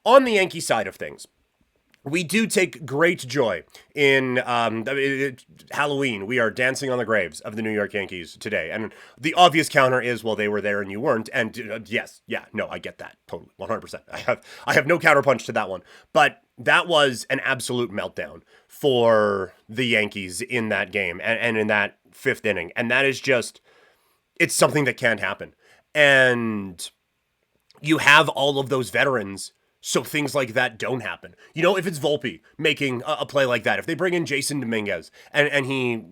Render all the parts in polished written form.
on the Yankee side of things, we do take great joy in Halloween. We are dancing on the graves of the New York Yankees today. And the obvious counter is, well, they were there and you weren't. And yes, yeah, no, I get that totally, 100%. I have no counterpunch to that one. But that was an absolute meltdown for the Yankees in that game and in that fifth inning. And that is just, it's something that can't happen. And you have all of those veterans, so things like that don't happen. You know, if it's Volpe making a play like that, if they bring in Jason Dominguez and he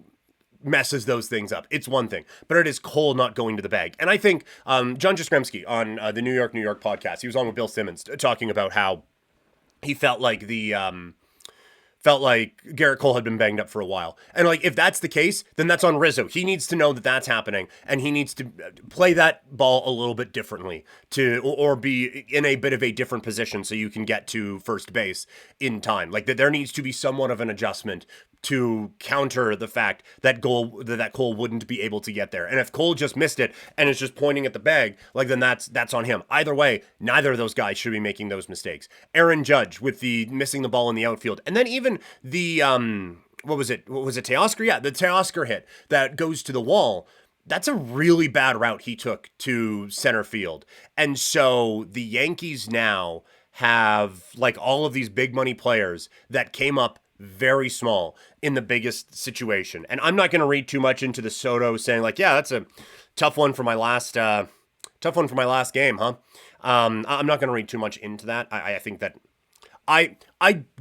messes those things up, it's one thing. But it is Cole not going to the bag. And I think John Jastrzemski on the New York podcast, he was on with Bill Simmons talking about how he felt like Garrett Cole had been banged up for a while. And like, if that's the case, then that's on Rizzo. He needs to know that that's happening, and he needs to play that ball a little bit differently or be in a bit of a different position so you can get to first base in time. Like, that there needs to be somewhat of an adjustment to counter the fact that Cole wouldn't be able to get there. And if Cole just missed it and is just pointing at the bag, like, then that's on him. Either way, neither of those guys should be making those mistakes. Aaron Judge with the missing the ball in the outfield, and then even the what was it? Teoscar? Yeah, the Teoscar hit that goes to the wall. That's a really bad route he took to center field. And so the Yankees now have like all of these big money players that came up very small in the biggest situation. And I'm not going to read too much into the Soto saying like, yeah, that's a tough one for my last game, huh? I'm not going to read too much into that. I think that I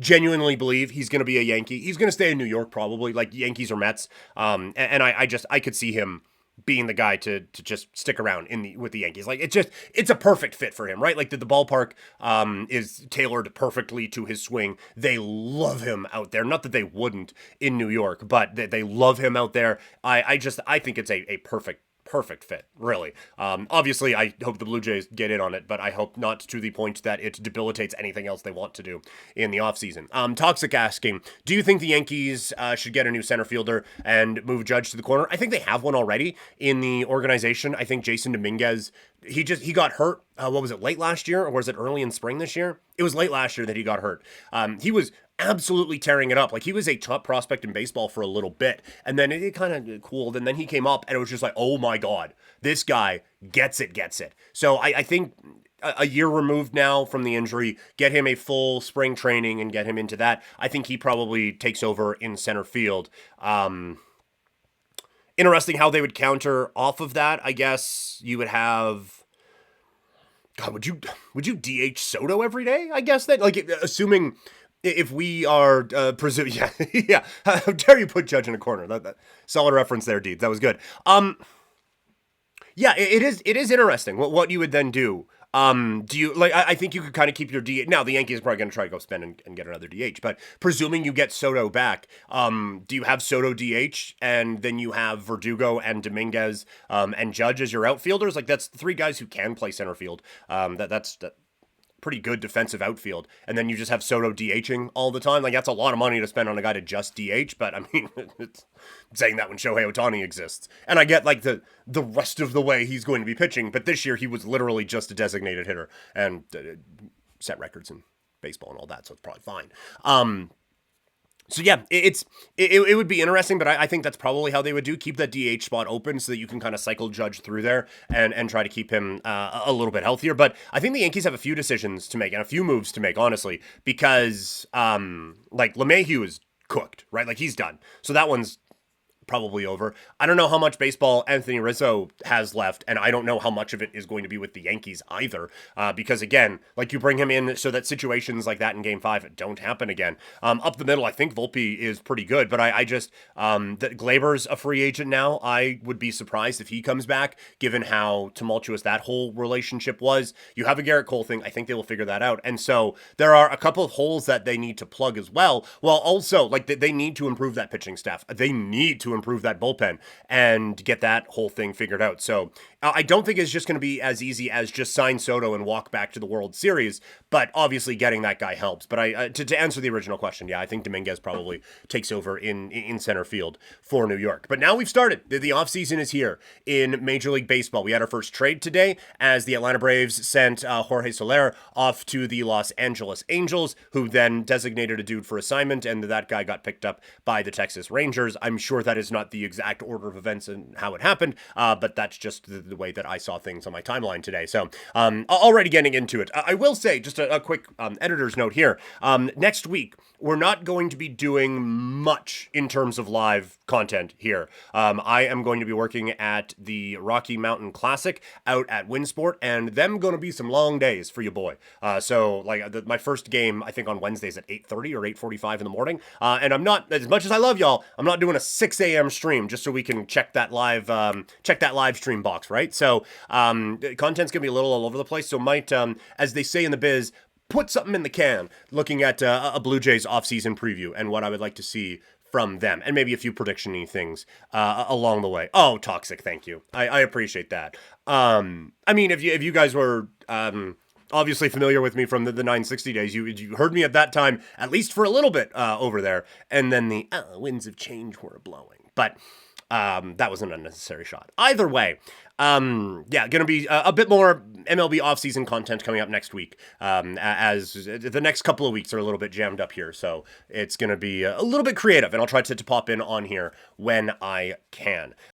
genuinely believe he's going to be a Yankee. He's going to stay in New York probably, like Yankees or Mets. And I could see him being the guy to just stick around with the Yankees. Like, it's a perfect fit for him, right? Like the ballpark is tailored perfectly to his swing. They love him out there. Not that they wouldn't in New York, but they love him out there. I think it's a perfect fit, really. Obviously, I hope the Blue Jays get in on it, but I hope not to the point that it debilitates anything else they want to do in the offseason. Toxic asking, do you think the Yankees should get a new center fielder and move Judge to the corner? I think they have one already in the organization. I think Jason Dominguez, he got hurt. What was it, late last year, or was it early in spring this year? It was late last year that he got hurt. He was absolutely tearing it up. Like, he was a top prospect in baseball for a little bit, and then it kind of cooled, and then he came up, and it was just like, oh my God, this guy gets it. So I think a year removed now from the injury, get him a full spring training and get him into that. I think he probably takes over in center field. Interesting how they would counter off of that. I guess you would have, God, would you DH Soto every day? I guess that, like, assuming if we are presuming, yeah. How dare you put Judge in a corner? That solid reference there, Deeds. That was good. Yeah, it is interesting what you would then do. Do you like? I think you could kind of keep your DH. Now the Yankees are probably going to try to go spend and get another DH. But presuming you get Soto back, do you have Soto DH and then you have Verdugo and Dominguez and Judge as your outfielders? Like, that's three guys who can play center field. That's pretty good defensive outfield, and then you just have Soto DHing all the time. Like, that's a lot of money to spend on a guy to just DH, but I mean, it's saying that when Shohei Ohtani exists. And I get like the rest of the way he's going to be pitching, but this year he was literally just a designated hitter and set records in baseball and all that, so it's probably fine. So yeah, it would be interesting, but I think that's probably how they would do. Keep that DH spot open so that you can kind of cycle Judge through there and try to keep him a little bit healthier. But I think the Yankees have a few decisions to make and a few moves to make, honestly, because like LeMahieu is cooked, right? Like, he's done. So that one's probably over. I don't know how much baseball Anthony Rizzo has left, and I don't know how much of it is going to be with the Yankees either, because again, like, you bring him in so that situations like that in Game 5 don't happen again. Up the middle, I think Volpe is pretty good, but I just, that Glaber's a free agent now. I would be surprised if he comes back, given how tumultuous that whole relationship was. You have a Garrett Cole thing. I think they will figure that out, and so there are a couple of holes that they need to plug as well, while also, like, they need to improve that pitching staff. They need to improve that bullpen and get that whole thing figured out. So I don't think it's just going to be as easy as just sign Soto and walk back to the World Series, but obviously getting that guy helps. But to answer the original question, yeah, I think Dominguez probably takes over in center field for New York. But now we've started. The offseason is here in Major League Baseball. We had our first trade today as the Atlanta Braves sent Jorge Soler off to the Los Angeles Angels, who then designated a dude for assignment, and that guy got picked up by the Texas Rangers. I'm sure that is not the exact order of events and how it happened, but that's just the way that I saw things on my timeline today. So already getting into it. I will say, just a quick editor's note here. Next week, we're not going to be doing much in terms of live content here. I am going to be working at the Rocky Mountain Classic out at Winsport, and them going to be some long days for you, boy. So like my first game, I think on Wednesdays at 8:30 or 8:45 in the morning. And I'm not, as much as I love y'all, I'm not doing a 6 a.m. stream just so we can check that live stream box, right? So content's gonna be a little all over the place. So might, as they say in the biz, put something in the can looking at a Blue Jays offseason preview and what I would like to see from them, and maybe a few prediction-y things along the way. Oh, Toxic, thank you. I appreciate that. I mean, if you guys were obviously familiar with me from the 960 days, you heard me at that time, at least for a little bit over there, and then the winds of change were blowing. But that was an unnecessary shot. Either way, yeah, going to be a bit more MLB offseason content coming up next week, as the next couple of weeks are a little bit jammed up here. So it's going to be a little bit creative, and I'll try to pop in on here when I can.